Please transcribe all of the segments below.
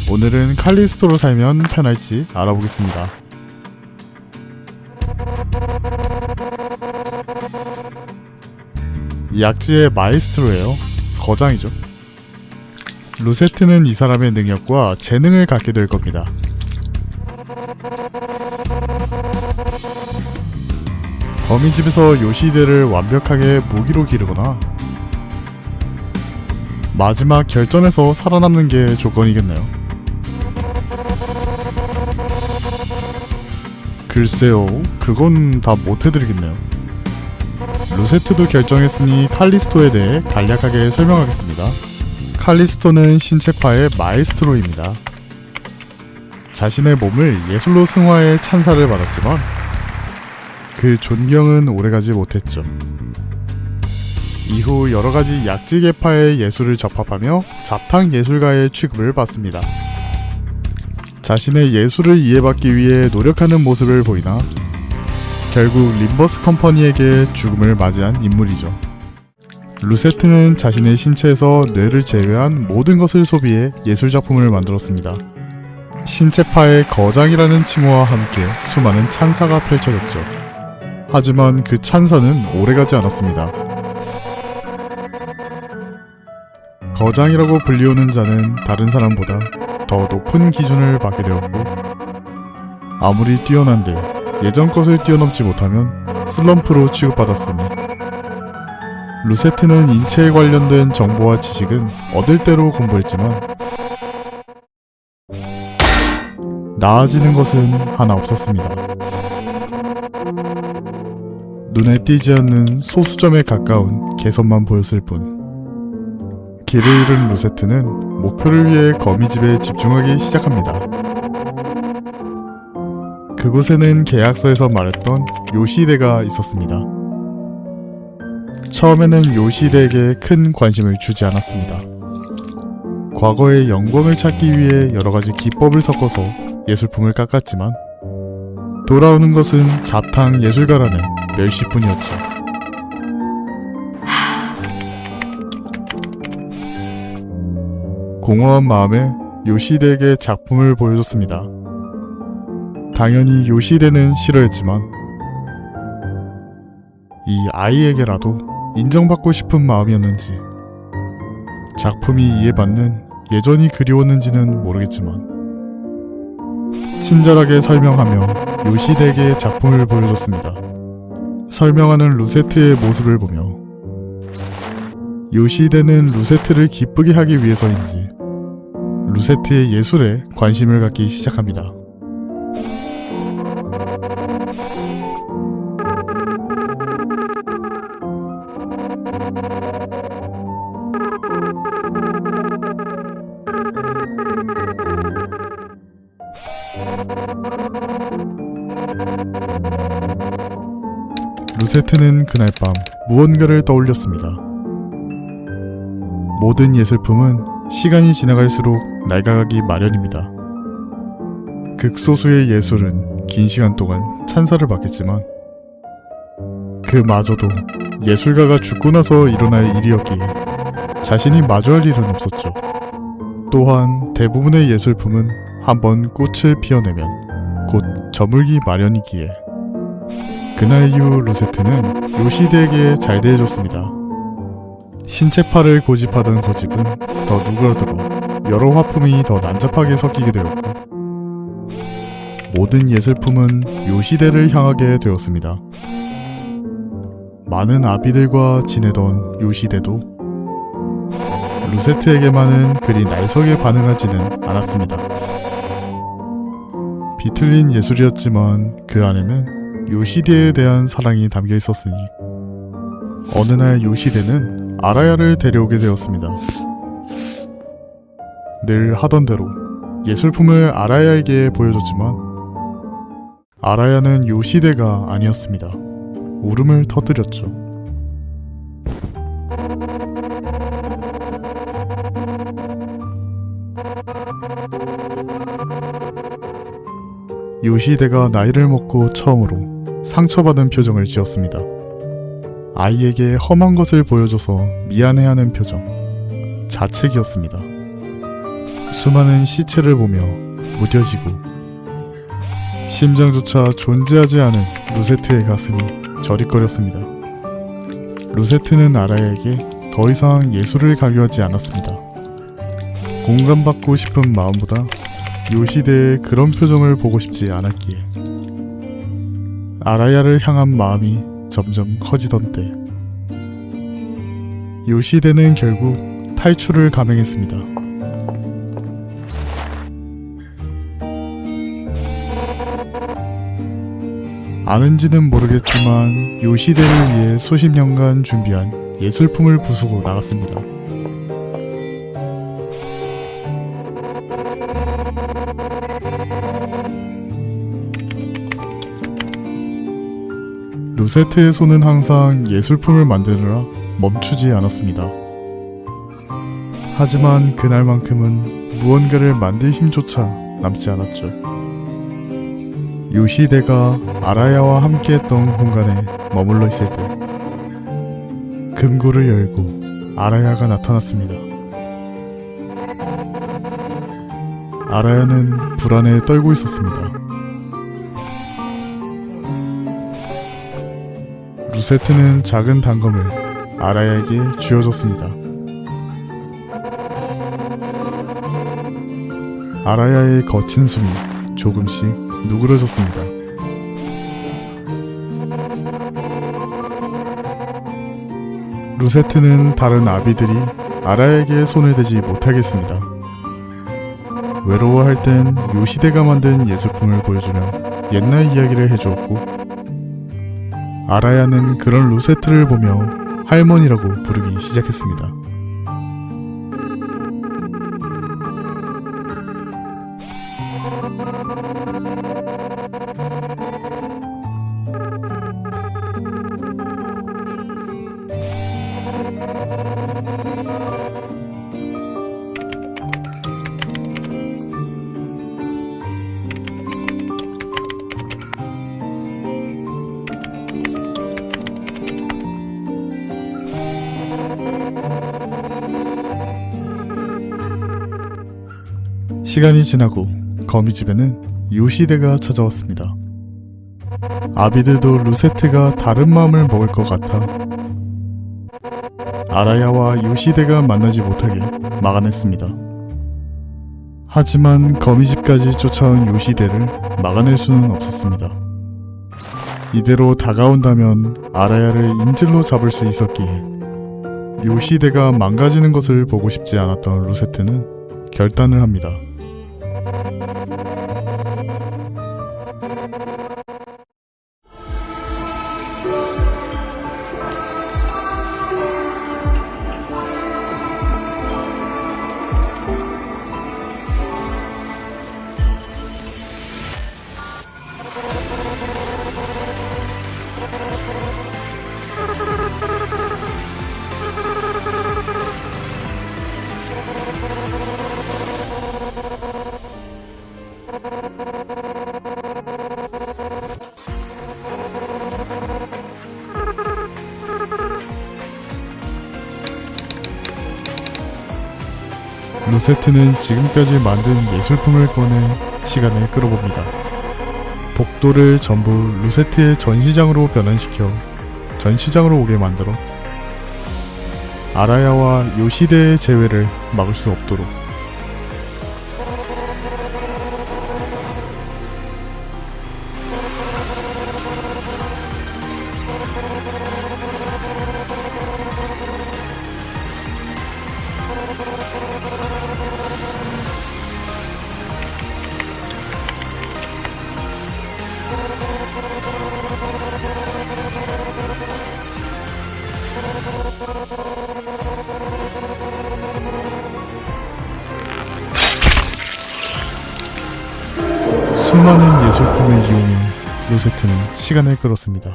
오늘은 칼리스토로 살면 편할지 알아보겠습니다. 이 약지의 마에스트로예요. 거장이죠. 루세트는 이 사람의 능력과 재능을 갖게 될 겁니다. 거미집에서 요시히데를 완벽하게 무기로 기르거나 마지막 결전에서 살아남는 게 조건이겠네요. 글쎄요, 그건 다 못해드리겠네요. 루세트도 결정했으니 칼리스토에 대해 간략하게 설명하겠습니다. 칼리스토는 신체파의 마에스트로입니다. 자신의 몸을 예술로 승화해 찬사를 받았지만 그 존경은 오래가지 못했죠. 이후 여러가지 약지계파의 예술을 접합하며 잡탕 예술가의 취급을 받습니다. 자신의 예술을 이해받기 위해 노력하는 모습을 보이나 결국 림버스 컴퍼니에게 죽음을 맞이한 인물이죠. 루세트는 자신의 신체에서 뇌를 제외한 모든 것을 소비해 예술작품을 만들었습니다. 신체파의 거장이라는 칭호와 함께 수많은 찬사가 펼쳐졌죠. 하지만 그 찬사는 오래가지 않았습니다. 거장이라고 불리우는 자는 다른 사람보다 더 높은 기준을 받게 되었고, 아무리 뛰어난들 예전 것을 뛰어넘지 못하면 슬럼프로 취급받았으니 루세트는 인체에 관련된 정보와 지식은 얻을 대로 공부했지만 나아지는 것은 하나 없었습니다. 눈에 띄지 않는 소수점에 가까운 개선만 보였을 뿐. 길을 잃은 루세트는 목표를 위해 거미집에 집중하기 시작합니다. 그곳에는 계약서에서 말했던 요시히데가 있었습니다. 처음에는 요시히데에게 큰 관심을 주지 않았습니다. 과거의 영광을 찾기 위해 여러가지 기법을 섞어서 예술품을 깎았지만 돌아오는 것은 잡탕 예술가라는 멸시뿐이었죠. 공허한 마음에 요시히데에게 작품을 보여줬습니다. 당연히 요시히데는 싫어했지만 이 아이에게라도 인정받고 싶은 마음이었는지 작품이 이해받는 예전이 그리웠는지는 모르겠지만 친절하게 설명하며 요시히데에게 작품을 보여줬습니다. 설명하는 루세트의 모습을 보며 요시히데는 루세트를 기쁘게 하기 위해서인지 루세트의 예술에 관심을 갖기 시작합니다. 루세트는 그날 밤 무언가를 떠올렸습니다. 모든 예술품은 시간이 지나갈수록 낡아가기 마련입니다. 극소수의 예술은 긴 시간 동안 찬사를 받겠지만 그마저도 예술가가 죽고 나서 일어날 일이었기에 자신이 마주할 일은 없었죠. 또한 대부분의 예술품은 한번 꽃을 피워내면 곧 저물기 마련이기에 그날 이후 루세트는 요시히데에게 잘 대해줬습니다. 신체파를 고집하던 고집은 더 누그러들어 여러 화품이 더 난잡하게 섞이게 되었고 모든 예술품은 요시히데를 향하게 되었습니다. 많은 아비들과 지내던 요시히데도 루세트에게만은 그리 날석에 반응하지는 않았습니다. 비틀린 예술이었지만 그 안에는 요시히데에 대한 사랑이 담겨 있었으니 어느 날 요시히데는 아라야를 데려오게 되었습니다. 늘 하던 대로 예술품을 아라야에게 보여줬지만 아라야는 요시히데가 아니었습니다. 울음을 터뜨렸죠. 요시히데가 나이를 먹고 처음으로 상처받은 표정을 지었습니다. 아이에게 험한 것을 보여줘서 미안해하는 표정, 자책이었습니다. 수많은 시체를 보며 무뎌지고 심장조차 존재하지 않은 루세트의 가슴이 저릿거렸습니다. 루세트는 아라야에게 더 이상 예술을 강요하지 않았습니다. 공감받고 싶은 마음보다 요시데의 그런 표정을 보고 싶지 않았기에 아라야를 향한 마음이 점점 커지던 때 요시데는 결국 탈출을 감행했습니다. 아는지는 모르겠지만 요시데를 위해 수십 년간 준비한 예술품을 부수고 나갔습니다. 루세트의 손은 항상 예술품을 만드느라 멈추지 않았습니다. 하지만 그날만큼은 무언가를 만들 힘조차 남지 않았죠. 요시데가 아라야와 함께했던 공간에 머물러 있을 때 금고를 열고 아라야가 나타났습니다. 아라야는 불안에 떨고 있었습니다. 루세트는 작은 단검을 아라야에게 쥐어줬습니다. 아라야의 거친 숨이 조금씩 누그러졌습니다. 루세트는 다른 아비들이 아라야에게 손을 대지 못하겠습니다. 외로워할 땐 요시데가 만든 예술품을 보여주며 옛날 이야기를 해주었고 아라야는 그런 루세트를 보며 할머니라고 부르기 시작했습니다. 시간이 지나고 거미집에는 요시데가 찾아왔습니다. 아비들도 루세트가 다른 마음을 먹을 것 같아 아라야와 요시데가 만나지 못하게 막아냈습니다. 하지만 거미집까지 쫓아온 요시데를 막아낼 수는 없었습니다. 이대로 다가온다면 아라야를 인질로 잡을 수 있었기에 요시데가 망가지는 것을 보고 싶지 않았던 루세트는 결단을 합니다. 루세트는 지금까지 만든 예술품을 꺼내 시간을 끌어봅니다. 복도를 전부 루세트의 전시장으로 변환시켜 전시장으로 오게 만들어 아라야와 요시데의 재회를 막을 수 없도록 수많은 예술품을 이용해 루세트는 시간을 끌었습니다.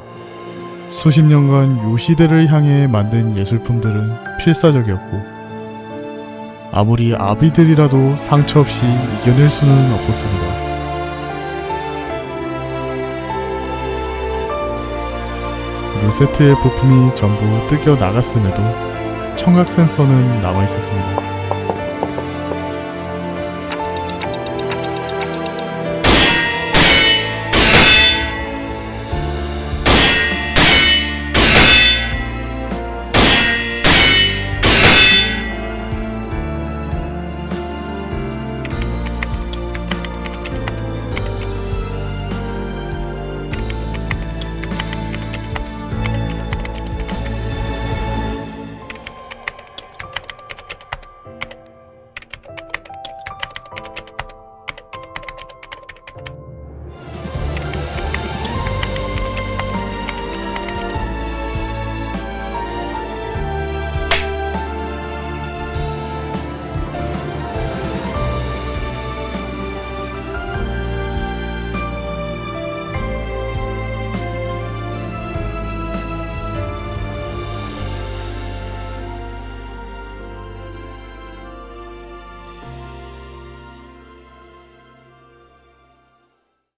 수십 년간 요시데를 향해 만든 예술품들은 필사적이었고 아무리 아비들이라도 상처 없이 이겨낼 수는 없었습니다. 세트의 부품이 전부 뜯겨 나갔음에도 청각 센서는 남아 있었습니다.